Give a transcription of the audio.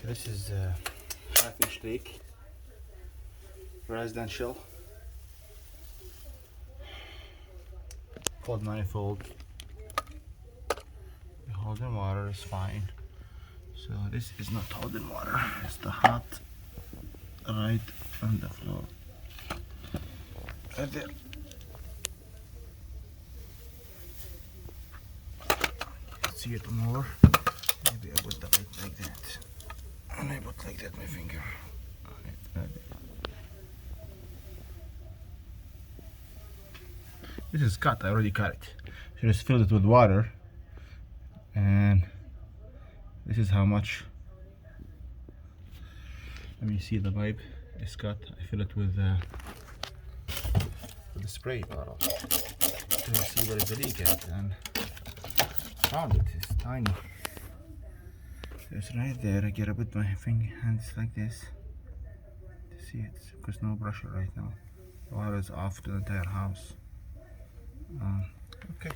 This is a half-inch leak, residential, cold manifold. The holding water is fine. So this is not holding water, it's the hot right on the floor. Right there. See it more. Maybe I put it like that. And I put like that my finger. This is cut, I already cut it. So just filled it with water. And this is how much. Let me see the pipe is cut. I fill it with the spray bottle to see where is the leak at, and found it. It's tiny. It's right there. I gotta put my hands like this to see it, because no pressure right now. The water is off to the entire house. Okay.